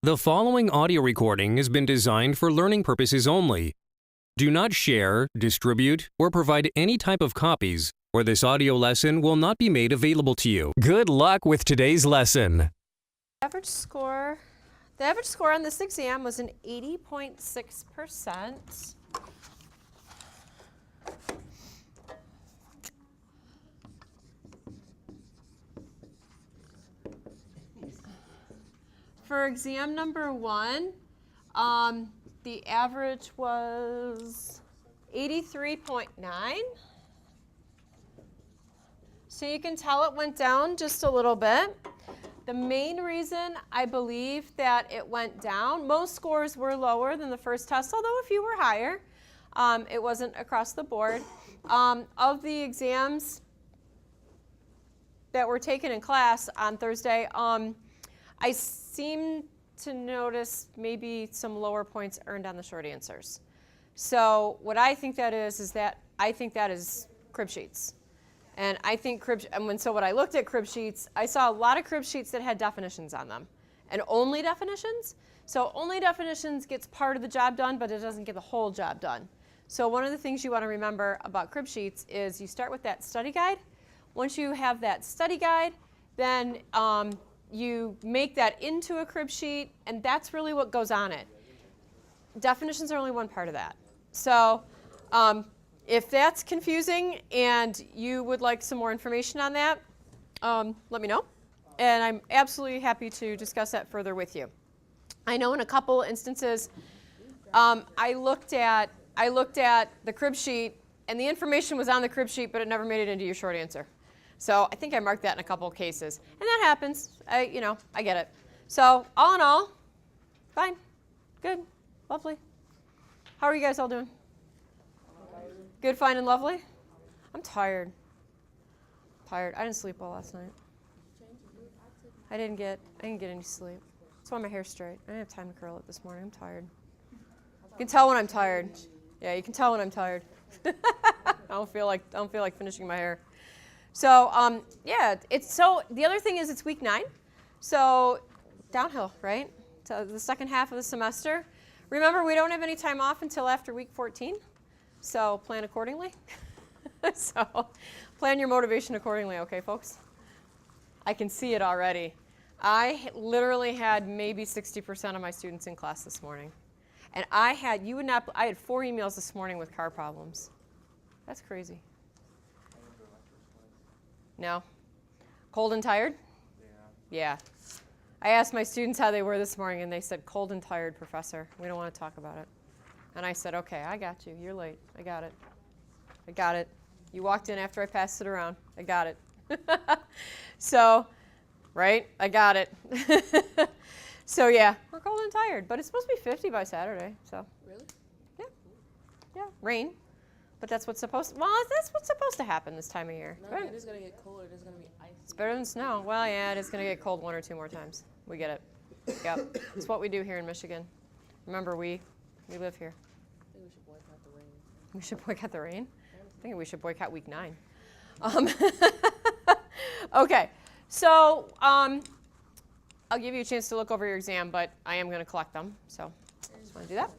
The following audio recording has been designed for learning purposes only. Do not share, distribute, or provide any type of copies, or this audio lesson will not be made available to you. Good luck with today's lesson. The average score on this exam was an 80.6%. For exam number 1, the average was 83.9. So you can tell it went down just a little bit. The main reason I believe that it went down, most scores were lower than the first test, although a few were higher. It wasn't across the board. Of the exams that were taken in class on Thursday, I seem to notice maybe some lower points earned on the short answers. So what I think that is that I think that is crib sheets. And I think so when I looked at crib sheets, I saw a lot of crib sheets that had definitions on them, and only definitions. So only definitions gets part of the job done, but it doesn't get the whole job done. So one of the things you want to remember about crib sheets is you start with that study guide. Once you have that study guide, then you make that into a crib sheet, and that's really what goes on it. Definitions are only one part of that. So if that's confusing and you would like some more information on that, let me know. And I'm absolutely happy to discuss that further with you. I know in a couple instances, I looked at the crib sheet, and the information was on the crib sheet, but it never made it into your short answer. So I think I marked that in a couple of cases. And that happens. I get it. So all in all, fine, good, lovely. How are you guys all doing? Good, fine, and lovely? I'm tired. I didn't sleep well last night. I didn't get any sleep. That's why my hair's straight. I didn't have time to curl it this morning. I'm tired. You can tell when I'm tired. Yeah, you can tell when I'm tired. I don't feel like finishing my hair. So the other thing is it's week 9, so downhill, right? So the second half of the semester. Remember, we don't have any time off until after week 14, so plan accordingly. So plan your motivation accordingly, okay, folks? I can see it already. I literally had maybe 60% of my students in class this morning, and I had 4 emails this morning with car problems. That's crazy. No? Cold and tired? Yeah. I asked my students how they were this morning, and they said, cold and tired, professor. We don't want to talk about it. And I said, okay, I got you. You're late. I got it. You walked in after I passed it around. I got it. So, right? I got it. So, yeah, we're cold and tired. But it's supposed to be 50 by Saturday. So. Really? Yeah. Rain. But that's what's supposed to happen this time of year. No, it is going to get colder. It is going to be icy. It's better than snow. Well, yeah, it is going to get cold 1 or 2 more times. We get it. Yep. It's what we do here in Michigan. Remember, we live here. I think we should boycott the rain. We should boycott the rain? I think we should boycott week 9. Okay. So I'll give you a chance to look over your exam, but I am going to collect them. So just want to do that.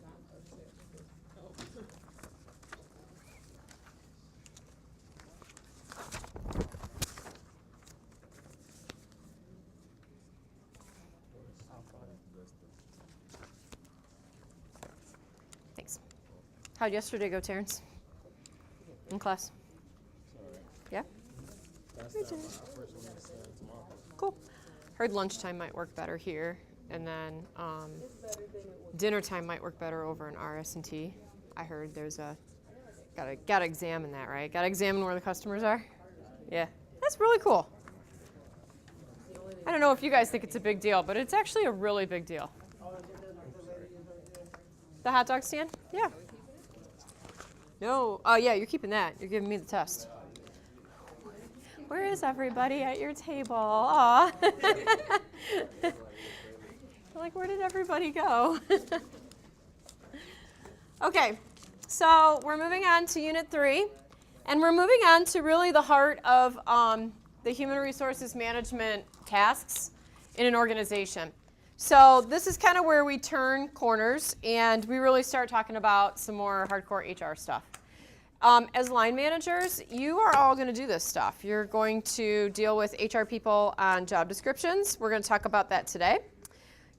Thanks. How'd yesterday go, Terrence? In class? Yeah? Cool. Heard lunchtime might work better here, and then dinner time might work better over in RS&T. I heard there's gotta examine that, right? Gotta examine where the customers are. Yeah, that's really cool. I don't know if you guys think it's a big deal, but it's actually a really big deal. The hot dog stand? Yeah. No. Oh, yeah, you're keeping that. You're giving me the test. Where is everybody at your table? Aw. Like, where did everybody go? Okay, so we're moving on to Unit 3, and we're moving on to really the heart of the human resources management tasks in an organization. So this is kind of where we turn corners and we really start talking about some more hardcore HR stuff. As line managers, you are all going to do this stuff. You're going to deal with HR people on job descriptions. We're going to talk about that today.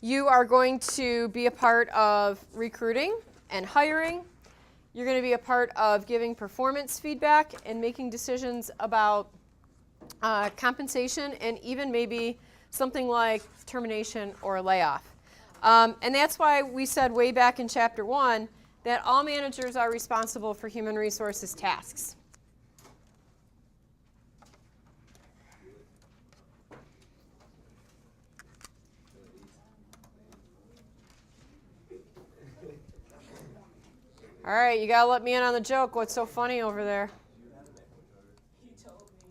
You are going to be a part of recruiting and hiring. You're going to be a part of giving performance feedback and making decisions about compensation and even maybe something like termination or a layoff. And that's why we said way back in Chapter 1 that all managers are responsible for human resources tasks. All right, you gotta let me in on the joke. What's so funny over there? He told me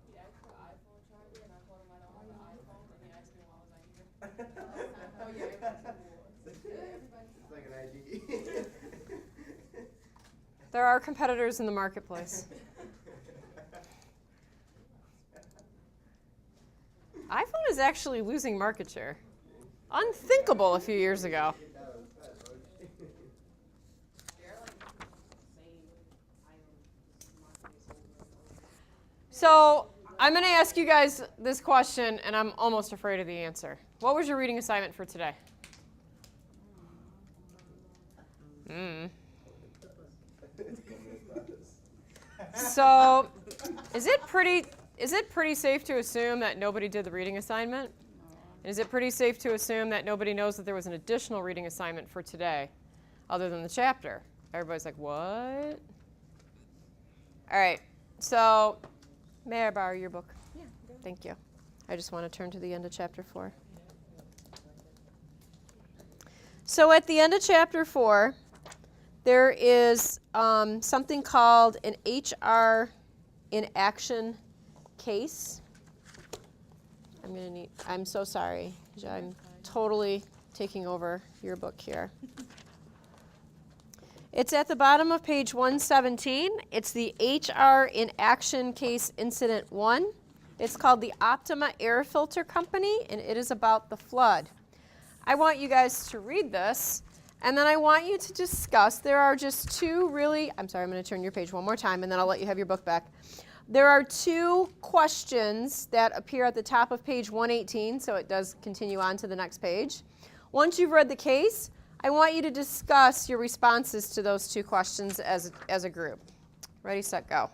he asked for the iPhone charger, and I told him I don't have an iPhone, and he asked me why was I here. Oh yeah, It's like an ID. There are competitors in the marketplace. iPhone is actually losing market share. Unthinkable a few years ago. So I'm going to ask you guys this question, and I'm almost afraid of the answer. What was your reading assignment for today? So is it pretty safe to assume that nobody did the reading assignment? And is it pretty safe to assume that nobody knows that there was an additional reading assignment for today other than the chapter? Everybody's like, what? All right. So may I borrow your book? Yeah. Thank you. I just want to turn to the end of Chapter 4. So at the end of Chapter 4, there is something called an HR in action case. I'm so sorry. I'm totally taking over your book here. It's at the bottom of page 117. It's the HR in action case incident 1. It's called the Optima Air Filter Company, and it is about the flood. I want you guys to read this, and then I want you to discuss. There are just two really, I'm sorry, I'm going to turn your page one more time, and then I'll let you have your book back. There are two questions that appear at the top of page 118, so it does continue on to the next page. Once you've read the case, I want you to discuss your responses to those two questions as a group. Ready, set, go.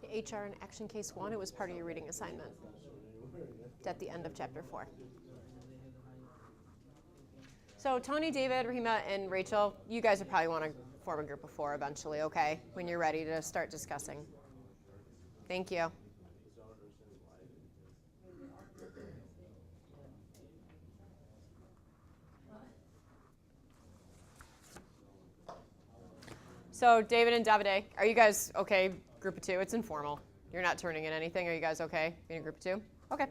The HR in Action Case 1, it was part of your reading assignment. It's at the end of Chapter 4. So Tony, David, Rahima, and Rachel, you guys would probably want to form a group of 4 eventually, okay? When you're ready to start discussing. Thank you. So David and Davide, are you guys okay? Group of 2, it's informal. You're not turning in anything. Are you guys okay being a group of 2? Okay.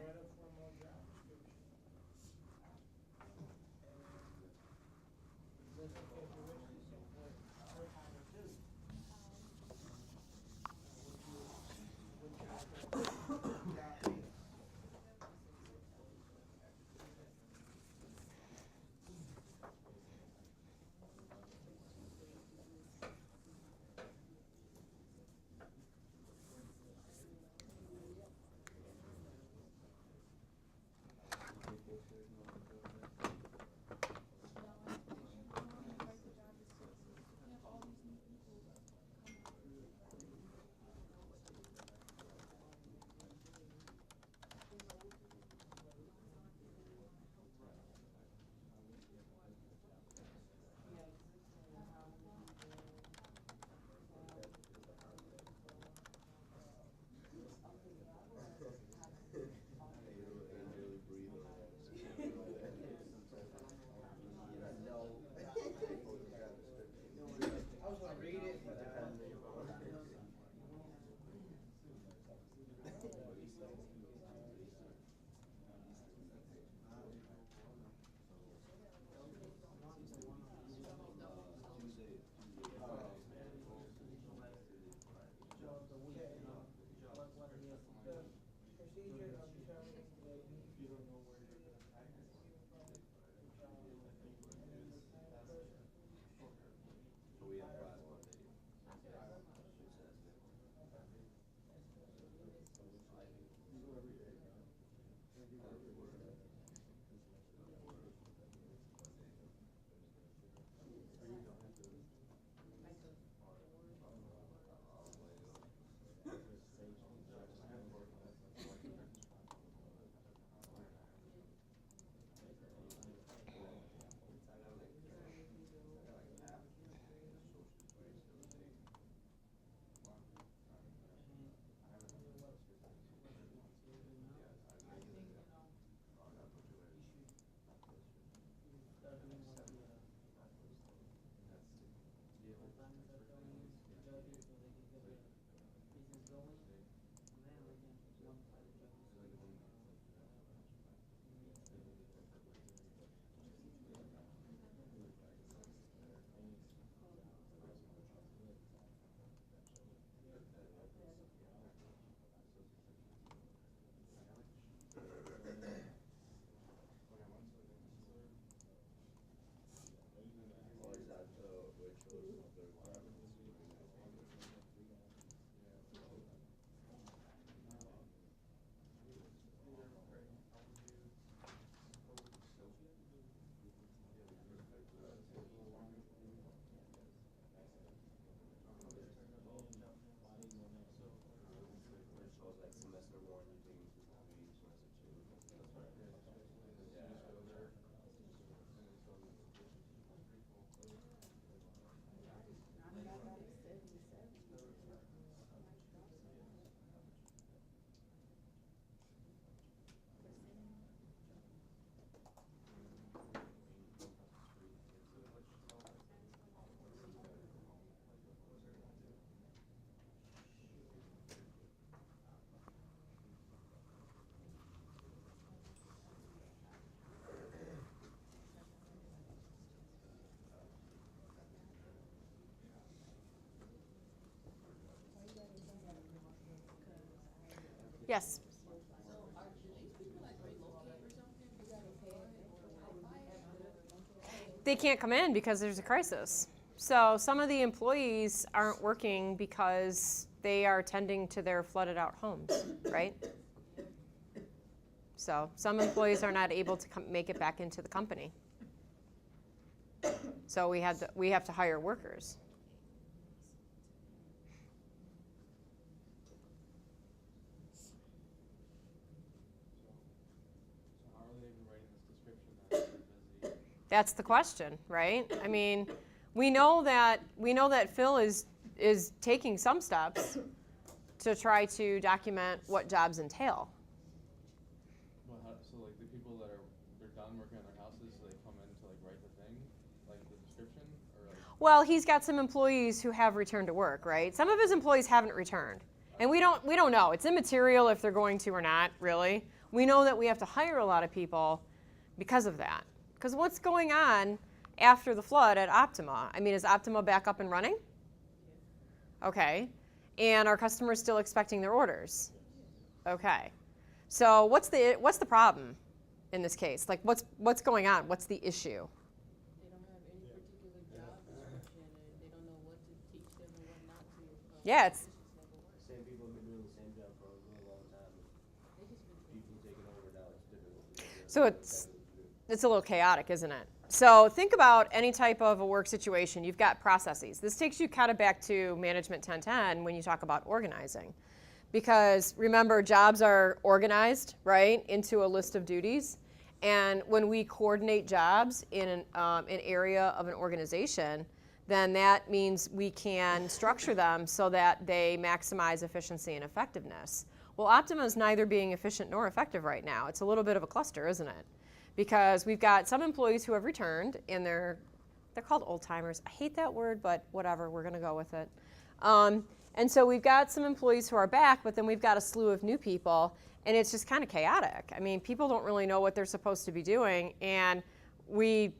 Yes. They can't come in because there's a crisis. So some of the employees aren't working because they are tending to their flooded out homes, right? So some employees are not able to make it back into the company. So we have to hire workers. So how are they even writing this description that they're busy? That's the question, right? I mean, we know that Phil is taking some steps to try to document what jobs entail. Well, so like the people that they're done working on their houses, so they come in to like write the thing, like the description, or like. Well, he's got some employees who have returned to work, right? Some of his employees haven't returned. And we don't know. It's immaterial if they're going to or not, really. We know that we have to hire a lot of people because of that. Because what's going on after the flood at Optima? I mean, is Optima back up and running? Okay. And are customers still expecting their orders? Okay. So what's the problem in this case? Like what's going on? What's the issue? They don't have any particular job description, and they don't know what to teach them and what not to. Yeah, it's Same people have been doing the same job for a really long time. People taking over now, it's different. So it's a little chaotic, isn't it? So think about any type of a work situation. You've got processes. This takes you kind of back to Management 1010 when you talk about organizing. Because remember, jobs are organized, right, into a list of duties. And when we coordinate jobs in an area of an organization, then that means we can structure them so that they maximize efficiency and effectiveness. Well, Optima is neither being efficient nor effective right now. It's a little bit of a cluster, isn't it? Because we've got some employees who have returned, and they're called old timers. I hate that word, but whatever, we're going to go with it. And so we've got some employees who are back, but then we've got a slew of new people, and it's just kind of chaotic. I mean, people don't really know what they're supposed to be doing, and we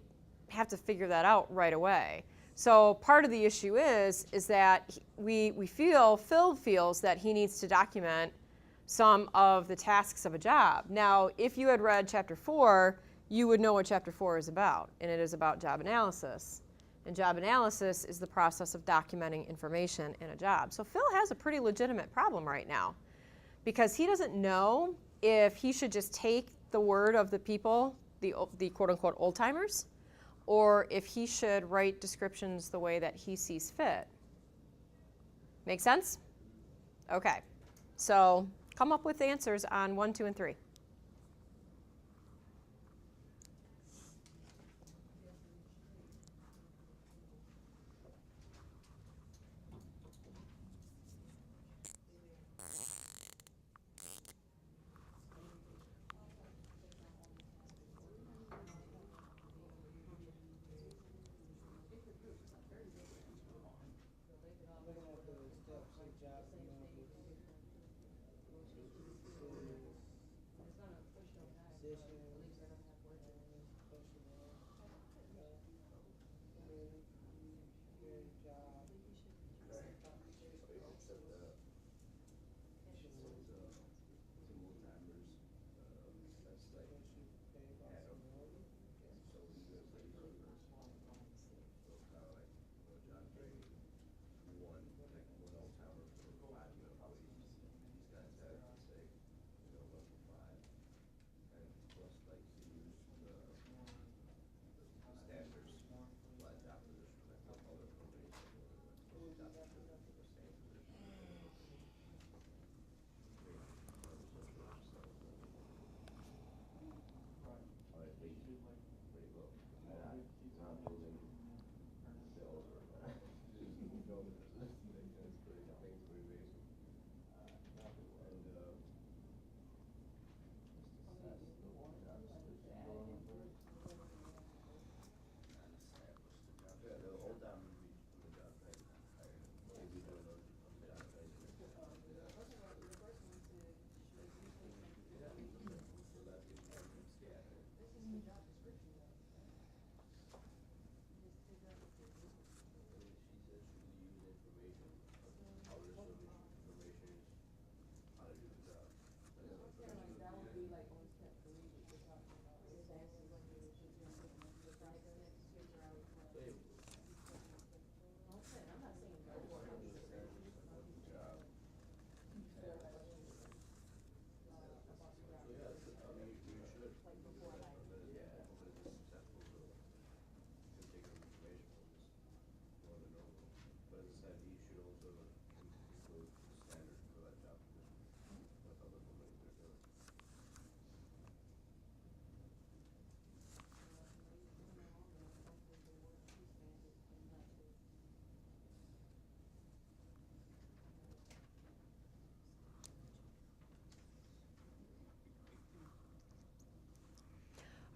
have to figure that out right away. So part of the issue is that Phil feels that he needs to document some of the tasks of a job. Now, if you had read Chapter 4, you would know what Chapter 4 is about, and it is about job analysis. And job analysis is the process of documenting information in a job. So Phil has a pretty legitimate problem right now because he doesn't know if he should just take the word of the people, the quote-unquote old-timers, or if he should write descriptions the way that he sees fit. Make sense? Okay. So come up with answers on 1, 2, and 3.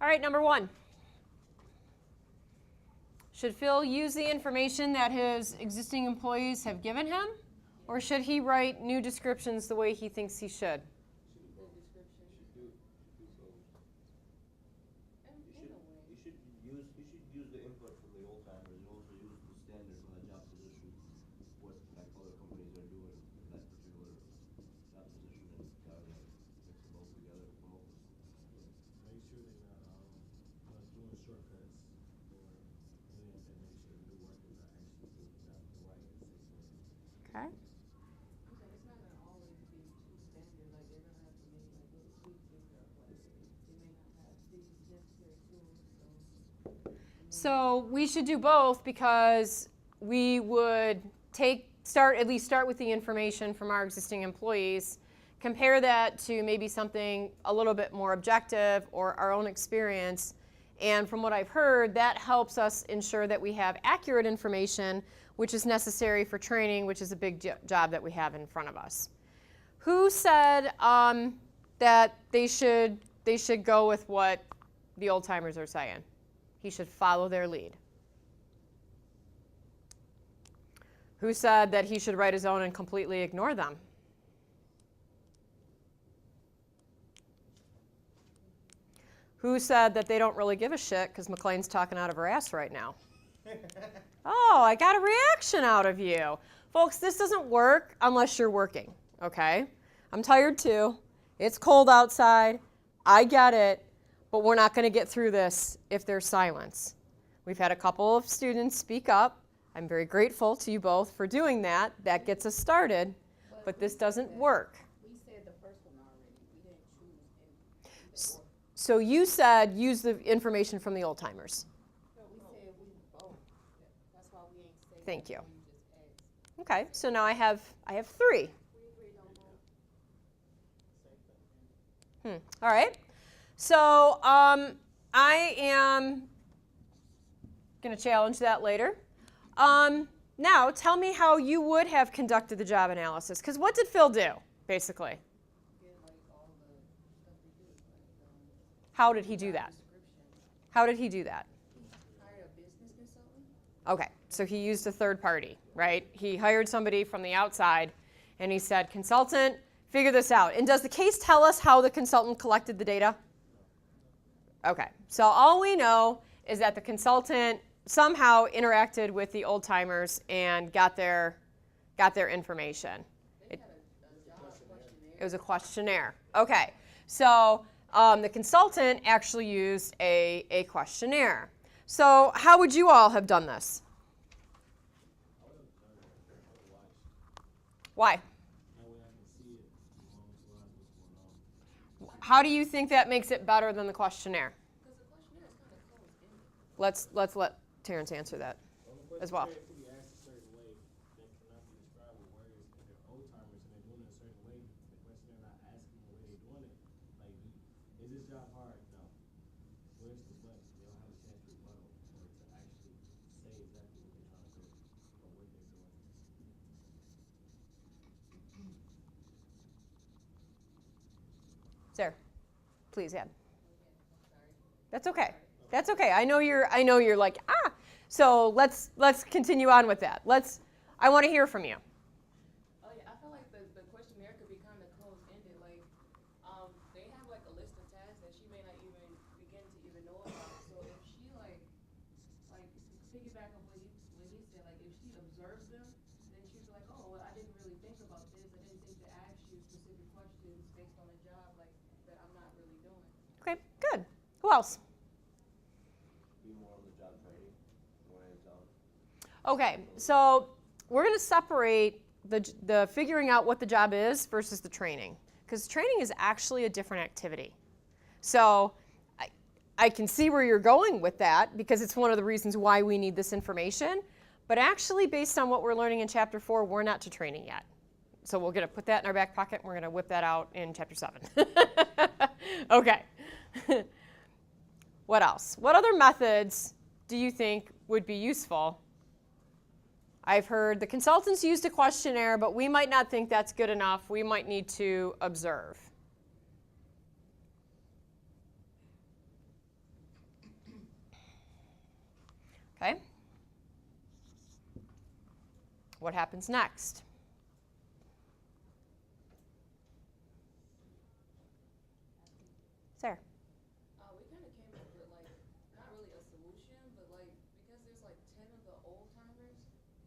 All right, number 1. Should Phil use the information that his existing employees have given him, or should he write new descriptions the way he thinks he should? You should use the input from the old timers and also use the standard for that job position, what like other companies are doing in that particular job position, and kind of like mix them both together and come up with. Make sure they're not doing shortcuts or any of that. Make sure the new workers are actually doing the job the right and safe way. Okay. I'm saying it's not gonna always be too standard, like they're gonna have to make like little tweaks and stuff, like they may not have these necessary tools, so. So we should do both because we would at least start with the information from our existing employees, compare that to maybe something a little bit more objective or our own experience. And from what I've heard, that helps us ensure that we have accurate information, which is necessary for training, which is a big job that we have in front of us. Who said that they should go with what the old timers are saying? He should follow their lead. Who said that he should write his own and completely ignore them? Who said that they don't really give a shit because McLean's talking out of her ass right now? Oh, I got a reaction out of you. Folks, this doesn't work unless you're working, okay? I'm tired too. It's cold outside. I get it. But we're not going to get through this if there's silence. We've had a couple of students speak up. I'm very grateful to you both for doing that. That gets us started, but this doesn't work. We said the first one already, we didn't choose any. So you said use the information from the old timers. No, we said we both, that's why we ain't say. Thank you. We just asked. Okay, so now I have 3. We agreed on both. All right. So I am going to challenge that later. Now, tell me how you would have conducted the job analysis. Because what did Phil do, basically? Get like all the stuff we do, like, How did he do that? description. How did he do that? Hire a business consultant? Okay, so he used a third party, right? He hired somebody from the outside, and he said, consultant, figure this out. And does the case tell us how the consultant collected the data? Okay, so all we know is that the consultant somehow interacted with the old timers and got their information. They had a job questionnaire. It was a questionnaire. Okay, so the consultant actually used a questionnaire. So how would you all have done this? Why? That way I can see it along the lines what's going on. How do you think that makes it better than the questionnaire? Because the questionnaire is kind of closed-ended. Let's let Terrence answer that as well. It could be asked a certain way that cannot be described with words. If they're old timers and they're doing it a certain way, the questionnaire not asking the way they're doing it. Like, is this job hard? No. Where's the but? They don't have a chance to rebuttal or to actually say exactly what they're trying to do or what they're doing. Sarah, please add. That's okay. That's okay. I know you're like, ah. So let's continue on with that. I want to hear from you. Oh yeah, I feel like the questionnaire could be kind of closed-ended. Like, they have like a list of tasks that she may not even begin to even know about. So if she like piggyback on what he said, like if she observes them, then she'd be like, oh, well, I didn't really think about this. I didn't think to ask you specific questions based on a job like that I'm not really doing. Okay, good. Who else? Be more on the job training, more hands-on. Okay, so we're going to separate the figuring out what the job is versus the training, because training is actually a different activity. So I can see where you're going with that because it's one of the reasons why we need this information. But actually, based on what we're learning in Chapter 4, we're not to training yet. So we're going to put that in our back pocket and we're going to whip that out in Chapter 7. Okay. What else? What other methods do you think would be useful? I've heard the consultants used a questionnaire, but we might not think that's good enough. We might need to observe. What happens next? Sarah. We kind of came up with like, not really a solution, but like, because there's like 10 of the old timers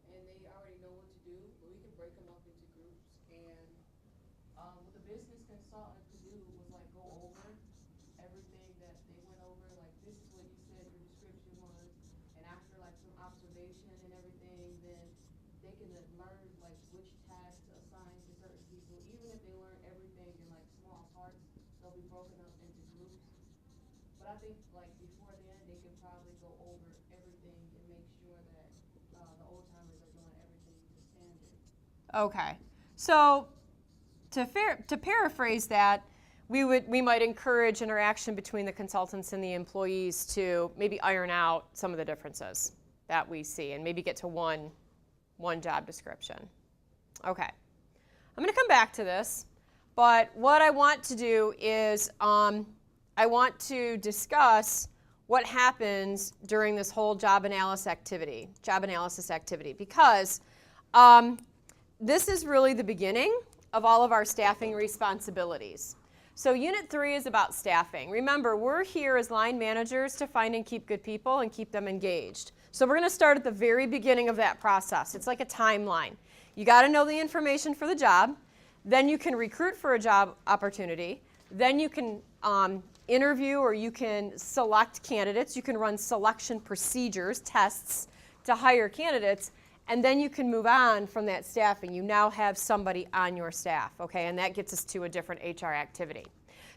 and they already know what to do, but we can break them up into groups. And what the business consultant could do was like go over everything that they went over, like this is what you said your description was. And after like some observation and everything, then they can learn like which tasks to assign to certain people. Even if they learn everything in like small parts, they'll be broken up into groups. But I think like before then, they can probably go over everything and make sure that the old timers are doing everything to standard. Okay. So to paraphrase that, we might encourage interaction between the consultants and the employees to maybe iron out some of the differences that we see and maybe get to one job description. Okay. I'm going to come back to this, but what I want to do is I want to discuss what happens during this whole job analysis activity, because this is really the beginning of all of our staffing responsibilities. So Unit 3 is about staffing. Remember, we're here as line managers to find and keep good people and keep them engaged. So we're going to start at the very beginning of that process. It's like a timeline. You got to know the information for the job. Then you can recruit for a job opportunity. Then you can interview or you can select candidates. You can run selection procedures, tests to hire candidates. And then you can move on from that staffing. You now have somebody on your staff, okay? And that gets us to a different HR activity.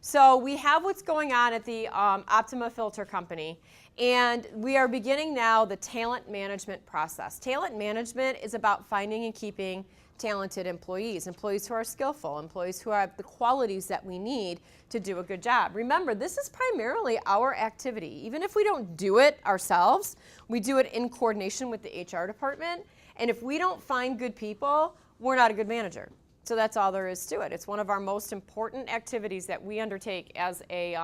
So we have what's going on at the Optima Filter Company, and we are beginning now the talent management process. Talent management is about finding and keeping talented employees who are skillful, employees who have the qualities that we need to do a good job. Remember, this is primarily our activity. Even if we don't do it ourselves, we do it in coordination with the HR department. And if we don't find good people, we're not a good manager. So that's all there is to it. It's one of our most important activities that we undertake as a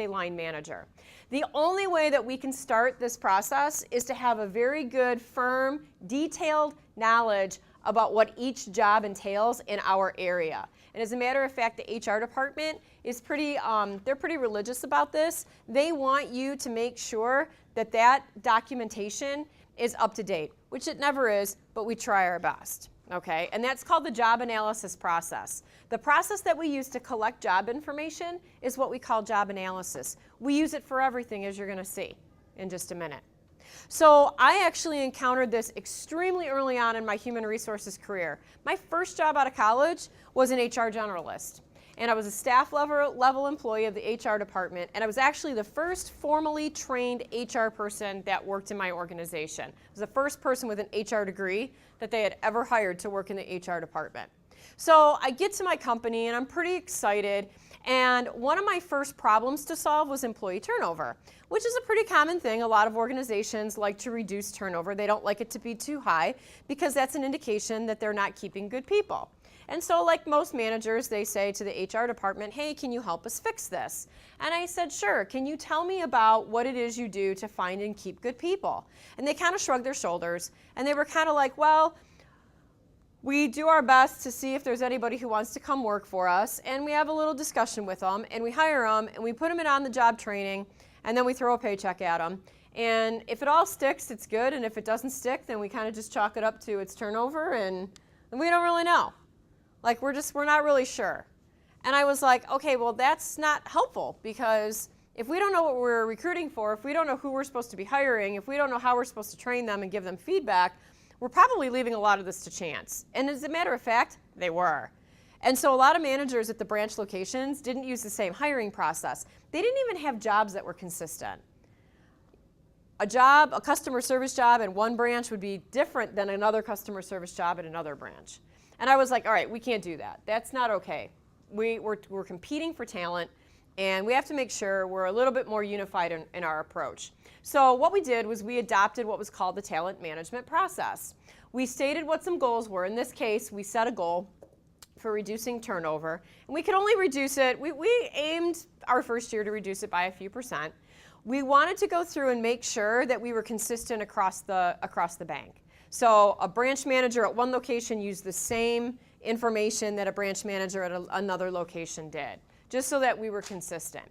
line manager. The only way that we can start this process is to have a very good, firm, detailed knowledge about what each job entails in our area. And as a matter of fact, the HR department is they're pretty religious about this. They want you to make sure that that documentation is up to date, which it never is, but we try our best. Okay, and that's called the job analysis process. The process that we use to collect job information is what we call job analysis. We use it for everything, as you're going to see in just a minute. So I actually encountered this extremely early on in my human resources career. My first job out of college was an HR generalist. And I was a staff level employee of the HR department, and I was actually the first formally trained HR person that worked in my organization. I was the first person with an HR degree that they had ever hired to work in the HR department. So I get to my company, and I'm pretty excited, and one of my first problems to solve was employee turnover, which is a pretty common thing. A lot of organizations like to reduce turnover. They don't like it to be too high because that's an indication that they're not keeping good people. And so like most managers, they say to the HR department, hey, can you help us fix this? And I said, sure. Can you tell me about what it is you do to find and keep good people? And they kind of shrugged their shoulders, and they were kind of like, well, we do our best to see if there's anybody who wants to come work for us, and we have a little discussion with them, and we hire them, and we put them in on-the-job training, and then we throw a paycheck at them. And if it all sticks, it's good, and if it doesn't stick, then we kind of just chalk it up to its turnover, and we don't really know. Like, we're not really sure. And I was like, okay, well, that's not helpful, because if we don't know what we're recruiting for, if we don't know who we're supposed to be hiring, if we don't know how we're supposed to train them and give them feedback, we're probably leaving a lot of this to chance. And as a matter of fact, they were. And so a lot of managers at the branch locations didn't use the same hiring process. They didn't even have jobs that were consistent. A customer service job in one branch would be different than another customer service job at another branch. And I was like, all right, we can't do that. That's not okay. We're competing for talent, and we have to make sure we're a little bit more unified in our approach. So what we did was we adopted what was called the talent management process. We stated what some goals were. In this case, we set a goal for reducing turnover, and we could only reduce it. We aimed our first year to reduce it by a few percent. We wanted to go through and make sure that we were consistent across the bank. So a branch manager at one location used the same information that a branch manager at another location did, just so that we were consistent.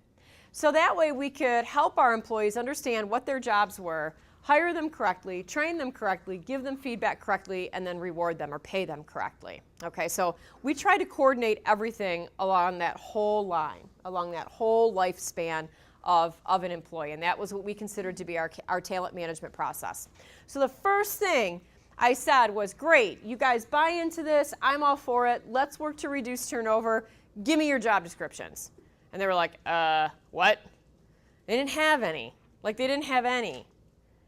So that way we could help our employees understand what their jobs were, hire them correctly, train them correctly, give them feedback correctly, and then reward them or pay them correctly. Okay, so we try to coordinate everything along that whole line, along that whole lifespan of an employee, and that was what we considered to be our talent management process. So the first thing I said was, great, you guys buy into this, I'm all for it, let's work to reduce turnover, give me your job descriptions. And they were like, what? They didn't have any. Like, they didn't have any.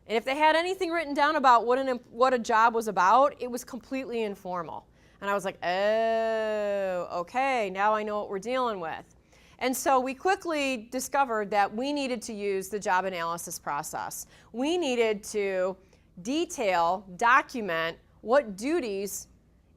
And if they had anything written down about what a job was about, it was completely informal. And I was like, oh, okay, now I know what we're dealing with. And so we quickly discovered that we needed to use the job analysis process. We needed to detail, document what duties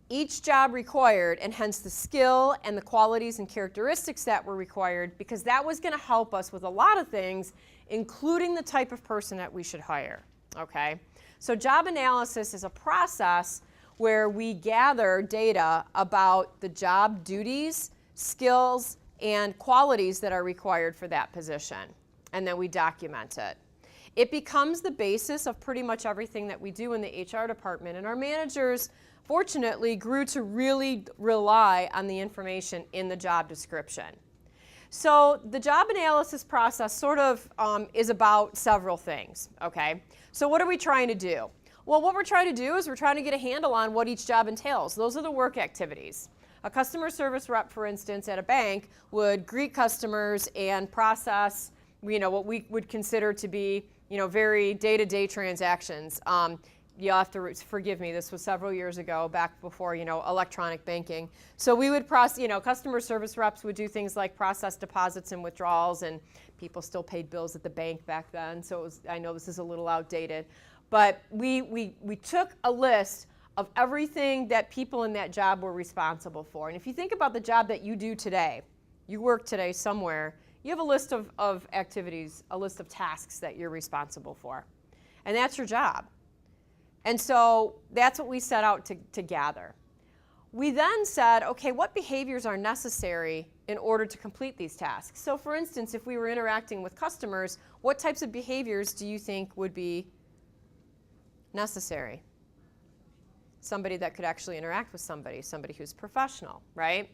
each job required, and hence the skill and the qualities and characteristics that were required, because that was going to help us with a lot of things, including the type of person that we should hire. Okay? So job analysis is a process where we gather data about the job duties, skills, and qualities that are required for that position, and then we document it. It becomes the basis of pretty much everything that we do in the HR department, and our managers, fortunately, grew to really rely on the information in the job description. So the job analysis process sort of is about several things, okay? So what are we trying to do? Well, what we're trying to do is we're trying to get a handle on what each job entails. Those are the work activities. A customer service rep, for instance, at a bank would greet customers and process, what we would consider to be, very day-to-day transactions. You'll have to forgive me, this was several years ago, back before, electronic banking. So we would process, customer service reps would do things like process deposits and withdrawals, and people still paid bills at the bank back then, so I know this is a little outdated. But we took a list of everything that people in that job were responsible for. And if you think about the job that you do today, you work today somewhere, you have a list of activities, a list of tasks that you're responsible for. And that's your job. And so that's what we set out to gather. We then said, okay, what behaviors are necessary in order to complete these tasks? So for instance, if we were interacting with customers, what types of behaviors do you think would be necessary? Somebody that could actually interact with somebody who's professional, right?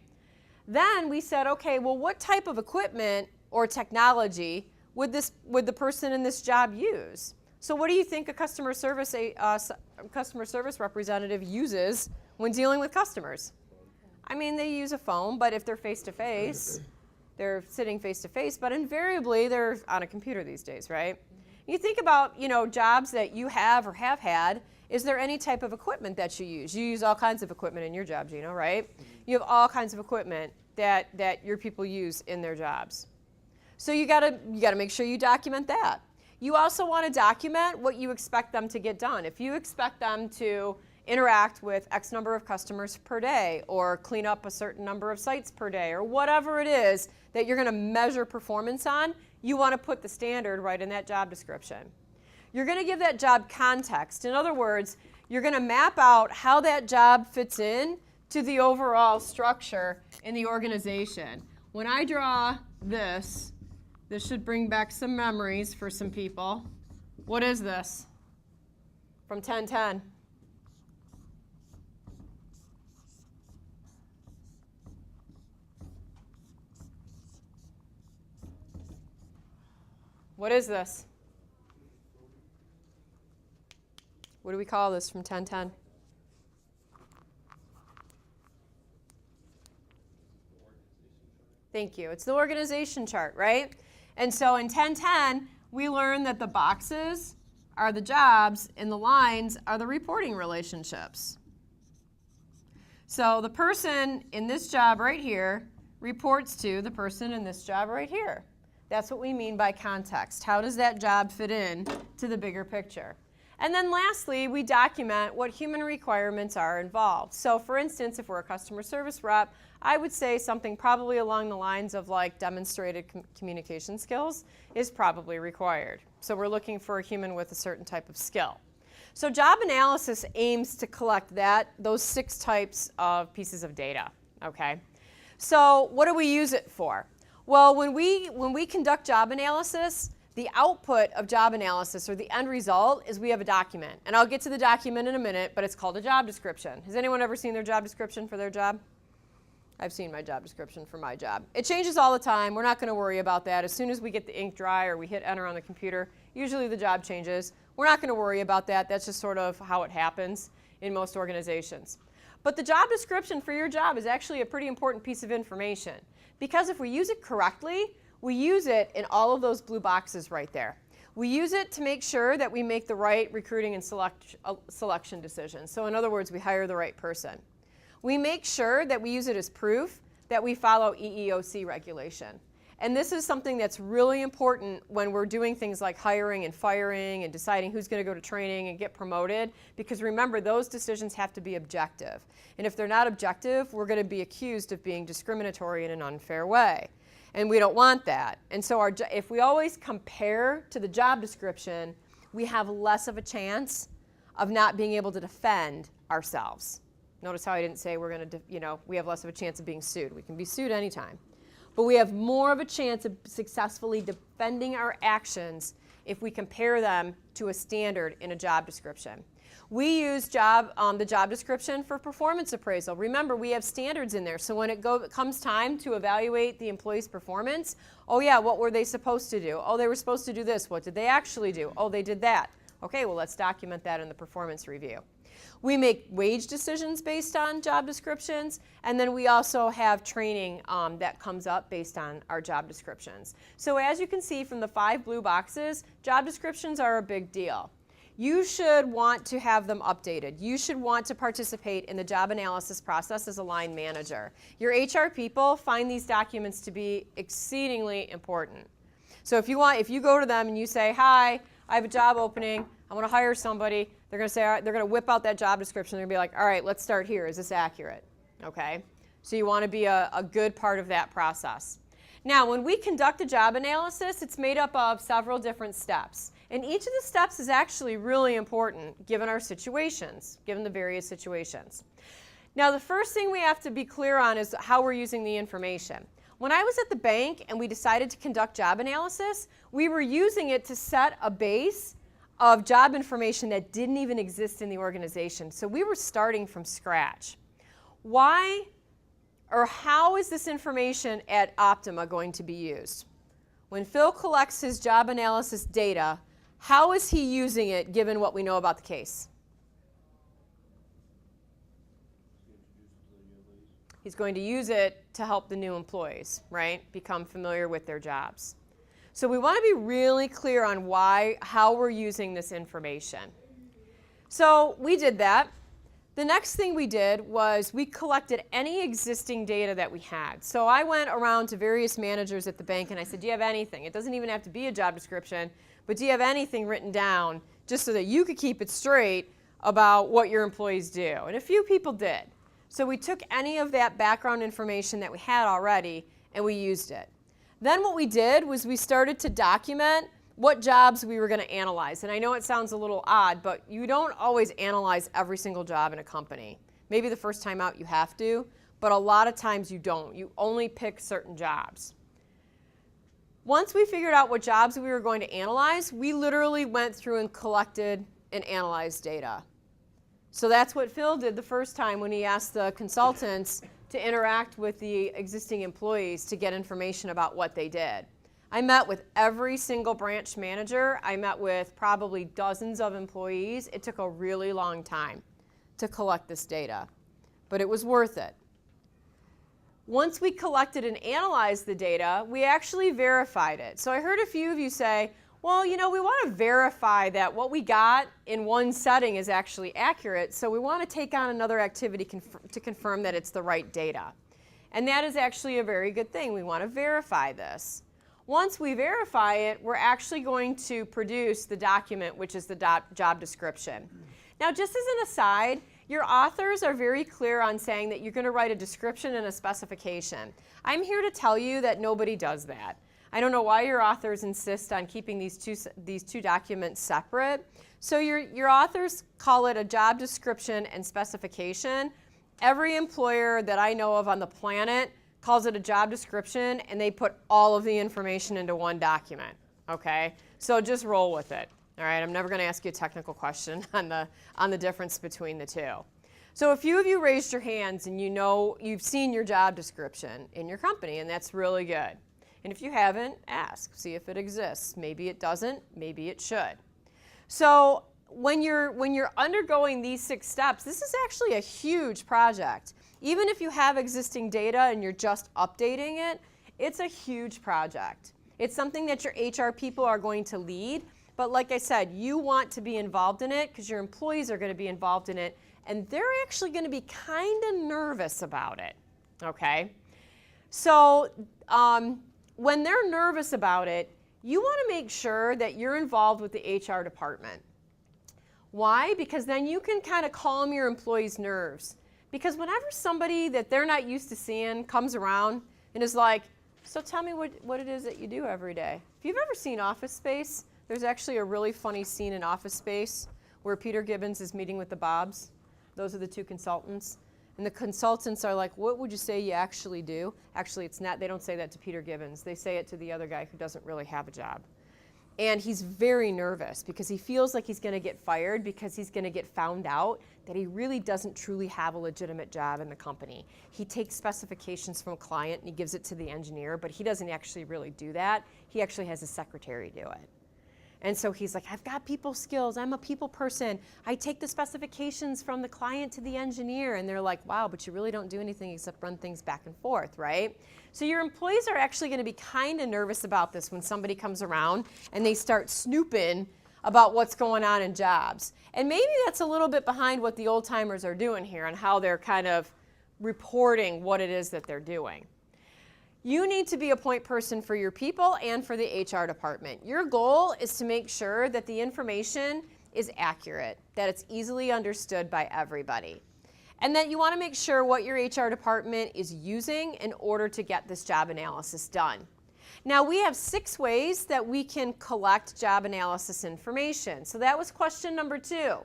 Then we said, okay, well, what type of equipment or technology would the person in this job use? So what do you think a customer service representative uses when dealing with customers? I mean, they use a phone, but if they're face-to-face, they're sitting face-to-face, but invariably they're on a computer these days, right? You think about, jobs that you have or have had. Is there any type of equipment that you use? You use all kinds of equipment in your job, Gino, right? You have all kinds of equipment that your people use in their jobs. So you gotta make sure you document that. You also want to document what you expect them to get done. If you expect them to interact with X number of customers per day, or clean up a certain number of sites per day, or whatever it is that you're going to measure performance on, you want to put the standard right in that job description. You're going to give that job context. In other words, you're going to map out how that job fits in to the overall structure in the organization. When I draw this should bring back some memories for some people. What is this? From 1010. What is this? What do we call this from 1010? Thank you. It's the organization chart, right? And so in 1010, we learned that the boxes are the jobs and the lines are the reporting relationships. So the person in this job right here reports to the person in this job right here. That's what we mean by context. How does that job fit in to the bigger picture? And then lastly, we document what human requirements are involved. So for instance, if we're a customer service rep, I would say something probably along the lines of like demonstrated communication skills is probably required. So we're looking for a human with a certain type of skill. So job analysis aims to collect those 6 types of pieces of data, okay? So what do we use it for? Well, when we conduct job analysis, the output of job analysis, or the end result, is we have a document. And I'll get to the document in a minute, but it's called a job description. Has anyone ever seen their job description for their job? I've seen my job description for my job. It changes all the time. We're not going to worry about that. As soon as we get the ink dry or we hit enter on the computer, usually the job changes. We're not going to worry about that. That's just sort of how it happens in most organizations. But the job description for your job is actually a pretty important piece of information, because if we use it correctly, we use it in all of those blue boxes right there. We use it to make sure that we make the right recruiting and selection decisions. So in other words, we hire the right person. We make sure that we use it as proof that we follow EEOC regulation. And this is something that's really important when we're doing things like hiring and firing and deciding who's going to go to training and get promoted, because remember, those decisions have to be objective. And if they're not objective, we're going to be accused of being discriminatory in an unfair way. And we don't want that. And so if we always compare to the job description, we have less of a chance of not being able to defend ourselves. Notice how I didn't say we're going to, we have less of a chance of being sued. We can be sued anytime. But we have more of a chance of successfully defending our actions if we compare them to a standard in a job description. We use the job description for performance appraisal. Remember, we have standards in there. So when it comes time to evaluate the employee's performance, oh yeah, what were they supposed to do? Oh, they were supposed to do this. What did they actually do? Oh, they did that. Okay, well, let's document that in the performance review. We make wage decisions based on job descriptions, and then we also have training that comes up based on our job descriptions. So as you can see from the 5 blue boxes, job descriptions are a big deal. You should want to have them updated. You should want to participate in the job analysis process as a line manager. Your HR people find these documents to be exceedingly important. So if you go to them and you say, hi, I have a job opening, I want to hire somebody, they're going to say, all right, they're going to whip out that job description. They're going to be like, all right, let's start here. Is this accurate? Okay? So you want to be a good part of that process. Now, when we conduct a job analysis, it's made up of several different steps. And each of the steps is actually really important given our situations, given the various situations. Now, the first thing we have to be clear on is how we're using the information. When I was at the bank and we decided to conduct job analysis, we were using it to set a base of job information that didn't even exist in the organization. So we were starting from scratch. Why or how is this information at Optima going to be used? When Phil collects his job analysis data, how is he using it given what we know about the case? He's going to use it to help the new employees, right, become familiar with their jobs. So we want to be really clear on how we're using this information. So we did that. The next thing we did was we collected any existing data that we had. So I went around to various managers at the bank and I said, do you have anything? It doesn't even have to be a job description, but do you have anything written down just so that you could keep it straight about what your employees do? And a few people did. So we took any of that background information that we had already and we used it. Then what we did was we started to document what jobs we were going to analyze. And I know it sounds a little odd, but you don't always analyze every single job in a company. Maybe the first time out you have to, but a lot of times you don't. You only pick certain jobs. Once we figured out what jobs we were going to analyze, we literally went through and collected and analyzed data. So that's what Phil did the first time when he asked the consultants to interact with the existing employees to get information about what they did. I met with every single branch manager. I met with probably dozens of employees. It took a really long time to collect this data, but it was worth it. Once we collected and analyzed the data, we actually verified it. So I heard a few of you say, well, we want to verify that what we got in one setting is actually accurate, so we want to take on another activity to confirm that it's the right data. And that is actually a very good thing. We want to verify this. Once we verify it, we're actually going to produce the document, which is the job description. Now, just as an aside, your authors are very clear on saying that you're going to write a description and a specification. I'm here to tell you that nobody does that. I don't know why your authors insist on keeping these two documents separate. So your authors call it a job description and specification. Every employer that I know of on the planet calls it a job description, and they put all of the information into one document, okay? So just roll with it, all right? I'm never gonna ask you a technical question on the difference between the two. So a few of you raised your hands and you know you've seen your job description in your company, and that's really good. And if you haven't, ask, see if it exists. Maybe it doesn't, maybe it should. So when you're undergoing these 6 steps, this is actually a huge project. Even if you have existing data and you're just updating it, it's a huge project. It's something that your HR people are going to lead, but like I said, you want to be involved in it because your employees are going to be involved in it, and they're actually going to be kind of nervous about it, okay? So when they're nervous about it, you want to make sure that you're involved with the HR department. Why? Because then you can kind of calm your employees' nerves. Because whenever somebody that they're not used to seeing comes around and is like, so tell me what it is that you do every day. If you've ever seen Office Space, there's actually a really funny scene in Office Space where Peter Gibbons is meeting with the Bobs. Those are the 2 consultants. And the consultants are like, what would you say you actually do? Actually, it's not, they don't say that to Peter Gibbons. They say it to the other guy who doesn't really have a job. And he's very nervous because he feels like he's going to get fired because he's going to get found out that he really doesn't truly have a legitimate job in the company. He takes specifications from a client and he gives it to the engineer, but he doesn't actually really do that. He actually has his secretary do it. And so he's like, I've got people skills. I'm a people person. I take the specifications from the client to the engineer. And they're like, wow, but you really don't do anything except run things back and forth, right? So your employees are actually going to be kind of nervous about this when somebody comes around and they start snooping about what's going on in jobs. And maybe that's a little bit behind what the old timers are doing here and how they're kind of reporting what it is that they're doing. You need to be a point person for your people and for the HR department. Your goal is to make sure that the information is accurate, that it's easily understood by everybody, and that you want to make sure what your HR department is using in order to get this job analysis done. Now, we have 6 ways that we can collect job analysis information. So that was question number 2.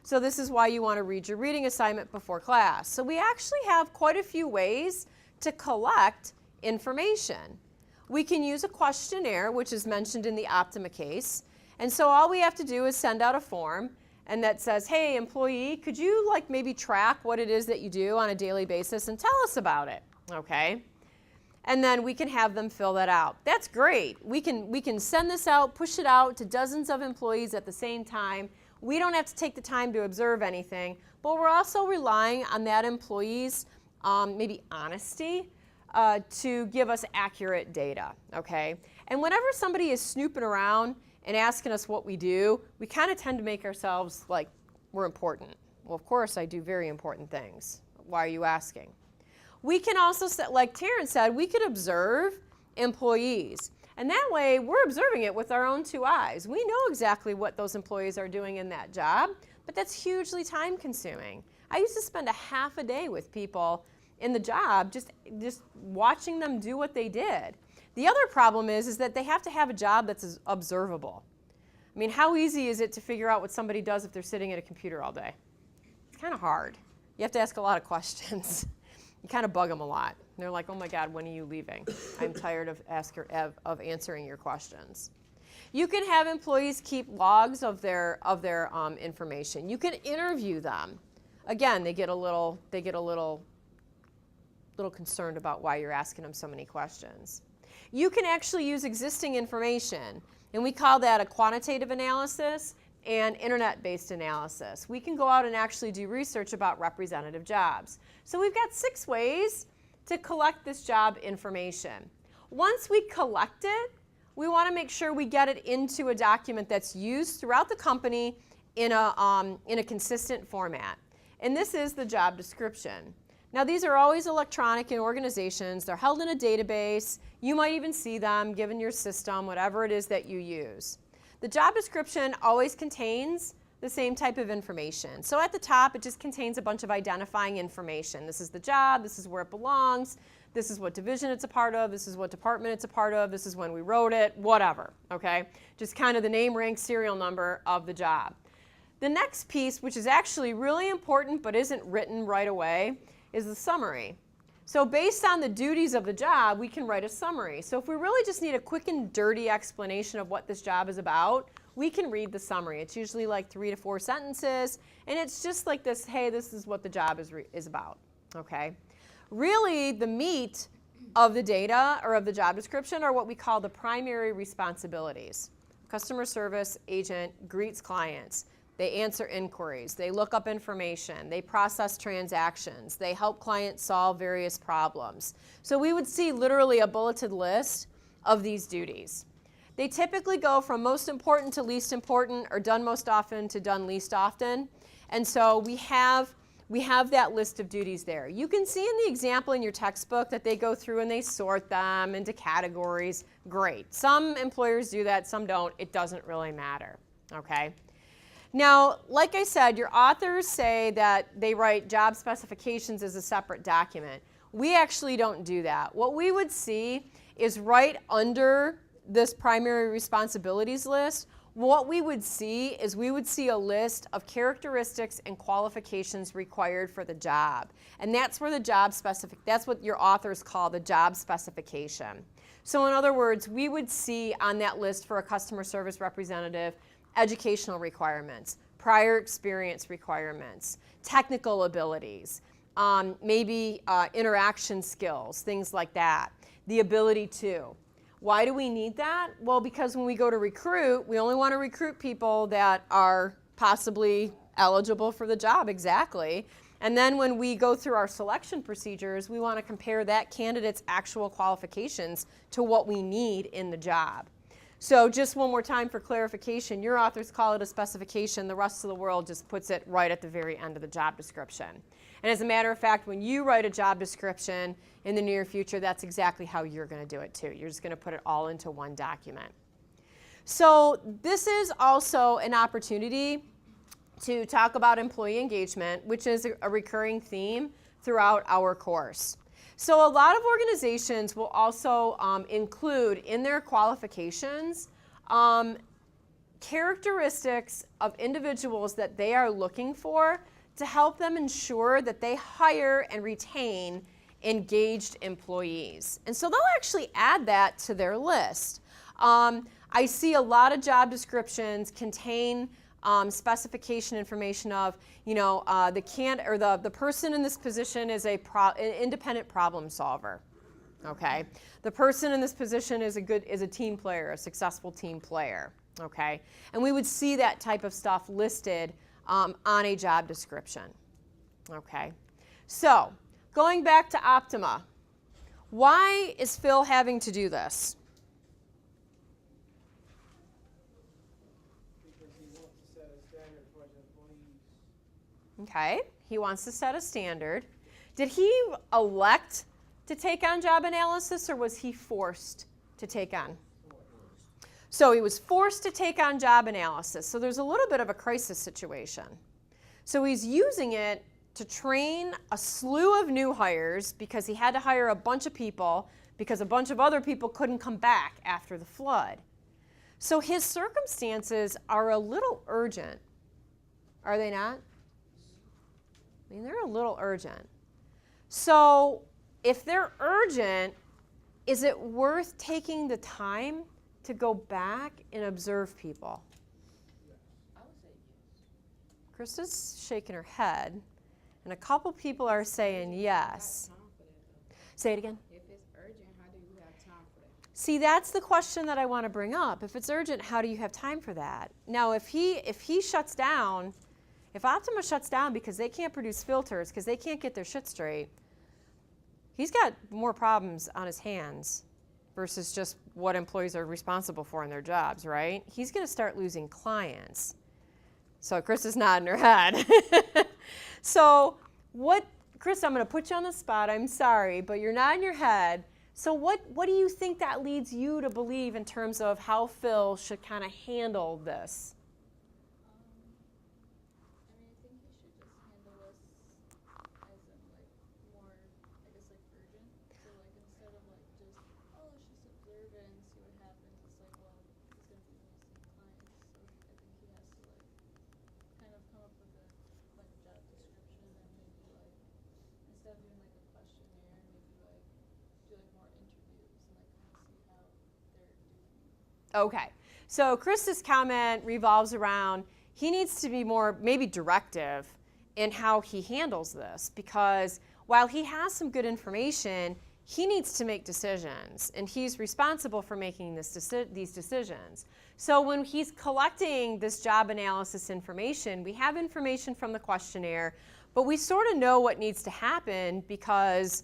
So this is why you want to read your reading assignment before class. So we actually have quite a few ways to collect information. We can use a questionnaire, which is mentioned in the Optima case. And so all we have to do is send out a form and that says, hey, employee, could you maybe track what it is that you do on a daily basis and tell us about it, okay? And then we can have them fill that out. That's great. We can send this out, push it out to dozens of employees at the same time. We don't have to take the time to observe anything, but we're also relying on that employee's maybe honesty to give us accurate data, okay? And whenever somebody is snooping around and asking us what we do, we kind of tend to make ourselves like we're important. Well, of course, I do very important things. Why are you asking? We can also, like Terrence said, we could observe employees. And that way, we're observing it with our own 2 eyes. We know exactly what those employees are doing in that job, but that's hugely time consuming. I used to spend a half a day with people in the job, just watching them do what they did. The other problem is that they have to have a job that's observable. I mean, how easy is it to figure out what somebody does if they're sitting at a computer all day? It's kind of hard. You have to ask a lot of questions. You kind of bug them a lot. They're like, oh my God, when are you leaving? I'm tired of answering your questions. You can have employees keep logs of their information. You can interview them. Again, they get a little concerned about why you're asking them so many questions. You can actually use existing information, and we call that a quantitative analysis and internet-based analysis. We can go out and actually do research about representative jobs. So we've got 6 ways to collect this job information. Once we collect it, we want to make sure we get it into a document that's used throughout the company in a consistent format. And this is the job description. Now, these are always electronic in organizations. They're held in a database. You might even see them given your system, whatever it is that you use. The job description always contains the same type of information. So at the top, it just contains a bunch of identifying information. This is the job. This is where it belongs. this is what division it's a part of, this is what department it's a part of, this is when we wrote it, whatever, okay? Just kind of the name, rank, serial number of the job. The next piece, which is actually really important but isn't written right away, is the summary. So based on the duties of the job, we can write a summary. So if we really just need a quick and dirty explanation of what this job is about, we can read the summary. It's usually like 3 to 4 sentences, and it's just like this, hey, this is what the job is about, okay? Really, the meat of the data or of the job description are what we call the primary responsibilities. Customer service agent greets clients. They answer inquiries, they look up information, they process transactions, they help clients solve various problems. So we would see literally a bulleted list of these duties. They typically go from most important to least important, or done most often to done least often. And so we have that list of duties there. You can see in the example in your textbook that they go through and they sort them into categories. Great. Some employers do that, some don't. It doesn't really matter, okay? Now, like I said, your authors say that they write job specifications as a separate document. We actually don't do that. What we would see is right under this primary responsibilities list, what we would see is we would see a list of characteristics and qualifications required for the job. And that's where the that's what your authors call the job specification. So in other words, we would see on that list for a customer service representative educational requirements, prior experience requirements, technical abilities, maybe interaction skills, things like that, the ability to. Why do we need that? Well, because when we go to recruit, we only want to recruit people that are possibly eligible for the job, exactly. And then when we go through our selection procedures, we want to compare that candidate's actual qualifications to what we need in the job. So just one more time for clarification, your authors call it a specification. The rest of the world just puts it right at the very end of the job description. And as a matter of fact, when you write a job description in the near future, that's exactly how you're going to do it too. You're just going to put it all into one document. So this is also an opportunity to talk about employee engagement, which is a recurring theme throughout our course. So a lot of organizations will also include in their qualifications characteristics of individuals that they are looking for to help them ensure that they hire and retain engaged employees. And so they'll actually add that to their list. I see a lot of job descriptions contain specification information of, the person in this position is an independent problem solver. Okay, the person in this position is a team player, a successful team player. Okay, and we would see that type of stuff listed on a job description. Okay, so going back to Optima, why is Phil having to do this? Okay, he wants to set a standard. Did he elect to take on job analysis, or was he forced to take on? So he was forced to take on job analysis. So there's a little bit of a crisis situation. So he's using it to train a slew of new hires because he had to hire a bunch of people because a bunch of other people couldn't come back after the flood. So his circumstances are a little urgent. Are they not? I mean, they're a little urgent. So if they're urgent, is it worth taking the time to go back and observe people? I would say yes. Krista's shaking her head, and a couple people are saying yes. Say it again. If it's urgent, how do you have time for that? See, that's the question that I want to bring up. If it's urgent, how do you have time for that? Now, if he shuts down, if Optima shuts down because they can't produce filters, because they can't get their shit straight, he's got more problems on his hands versus just what employees are responsible for in their jobs, right? He's going to start losing clients. So Chris is nodding her head. So Chris, I'm going to put you on the spot. I'm sorry, but you're nodding your head. So what do you think that leads you to believe in terms of how Phil should kind of handle this? I mean, I think he should just handle us as in, like, more, I guess, like, urgent. So, like, Okay. So Chris's comment revolves around he needs to be more maybe directive in how he handles this, because while he has some good information, he needs to make decisions, and he's responsible for making these decisions. So when he's collecting this job analysis information, we have information from the questionnaire, but we sort of know what needs to happen because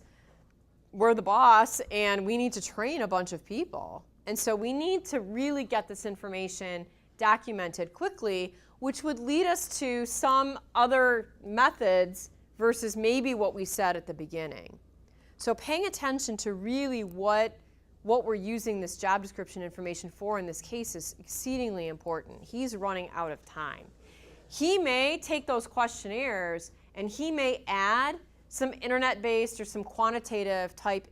we're the boss and we need to train a bunch of people. And so we need to really get this information documented quickly, which would lead us to some other methods versus maybe what we said at the beginning. So paying attention to really what we're using this job description information for in this case is exceedingly important. He's running out of time. He may take those questionnaires and he may add some internet-based or some quantitative type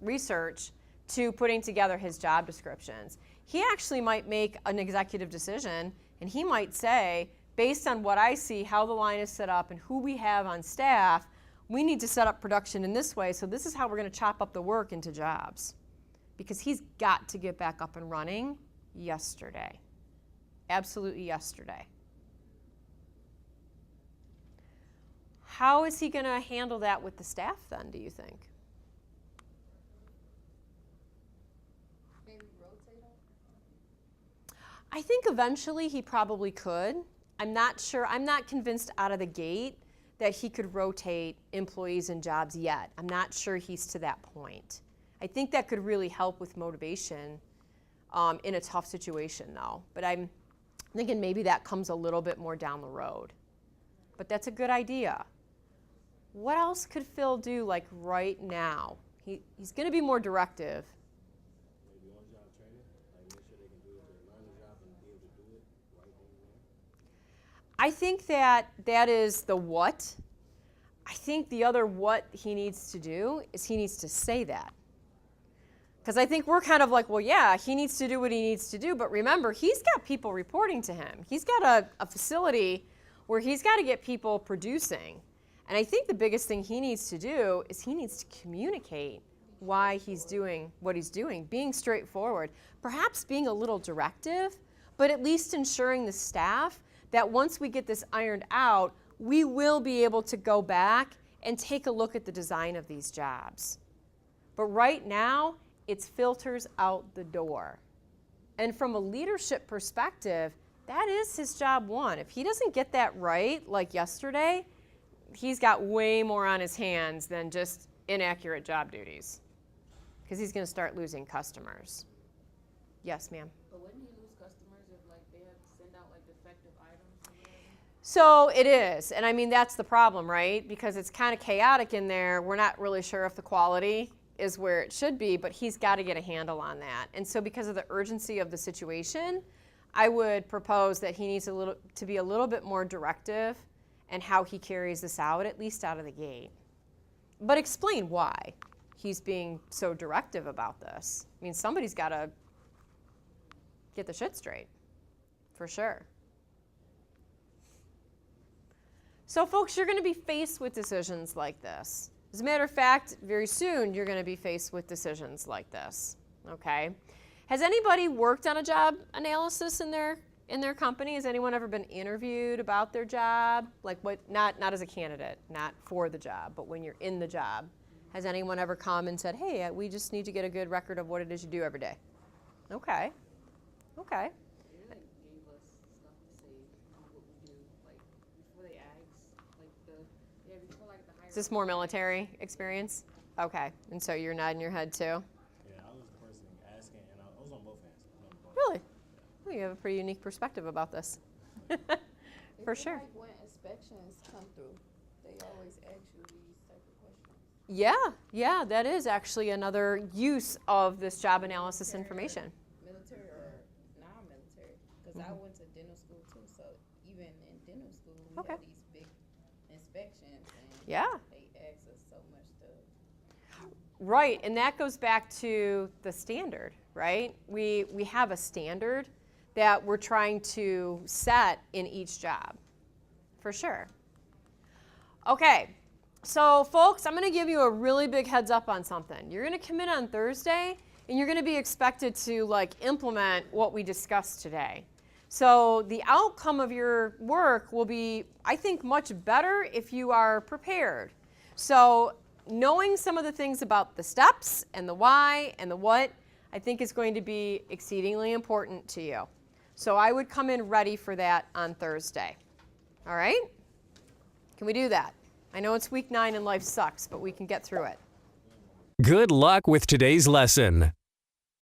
research to putting together his job descriptions. He actually might make an executive decision, and he might say, based on what I see, how the line is set up and who we have on staff, we need to set up production in this way, so this is how we're going to chop up the work into jobs. Because he's got to get back up and running yesterday. Absolutely yesterday. How is he going to handle that with the staff then, do you think? Maybe rotate them? I think eventually he probably could. I'm not sure. I'm not convinced out of the gate that he could rotate employees and jobs yet. I'm not sure he's to that point. I think that could really help with motivation in a tough situation, though. But I'm thinking maybe that comes a little bit more down the road. But that's a good idea. What else could Phil do, like, right now? He's going to be more directive. Maybe on-job training, like make sure they can do it, to learn the job and be able to do it right then and there. I think that is the what. I think the other what he needs to do is he needs to say that. Because I think we're kind of like, well, yeah, he needs to do what he needs to do. But remember, he's got people reporting to him. He's got a facility where he's got to get people producing. And I think the biggest thing he needs to do is he needs to communicate why he's doing what he's doing, being straightforward, perhaps being a little directive, but at least ensuring the staff that once we get this ironed out, we will be able to go back and take a look at the design of these jobs. But right now, it's filters out the door. And from a leadership perspective, that is his job one. If he doesn't get that right, like yesterday, he's got way more on his hands than just inaccurate job duties, because he's going to start losing customers. Yes, ma'am. But wouldn't he lose customers if like they have to send out like defective items or whatever? So it is, and I mean that's the problem, right? Because it's kind of chaotic in there. We're not really sure if the quality is where it should be, but he's got to get a handle on that. And so because of the urgency of the situation, I would propose that he needs to be a little bit more directive and how he carries this out, at least out of the gate. But explain why he's being so directive about this. I mean, somebody's got to get the shit straight, for sure. So folks, you're going to be faced with decisions like this. As a matter of fact, very soon you're going to be faced with decisions like this, okay? Has anybody worked on a job analysis in their company? Has anyone ever been interviewed about their job? Like what, not as a candidate, not for the job, but when you're in the job. Has anyone ever come and said, hey, we just need to get a good record of what it is you do every day? Okay. Okay. They like gave us stuff to say what we do, like before they asked, like before like the hire. Is this more military experience? Okay. And so you're nodding your head too? Yeah, I was the person asking, and I was on both ends. Really? Well, you have a pretty unique perspective about this. For sure. Like when inspections come through, they always ask you these type of questions. Yeah, that is actually another use of this job analysis information. Military or non-military, because I went to dental school too, so even in dental school, we Okay. had these big inspections, and Yeah. they asked us so much stuff. Right, and that goes back to the standard, right? We have a standard that we're trying to set in each job, for sure. Okay, so folks, I'm going to give you a really big heads up on something. You're going to come in on Thursday, and you're going to be expected to like implement what we discussed today. So the outcome of your work will be, I think, much better if you are prepared. So knowing some of the things about the steps and the why and the what, I think is going to be exceedingly important to you. So I would come in ready for that on Thursday. All right? Can we do that? I know it's week 9 and life sucks, but we can get through it. Good luck with today's lesson.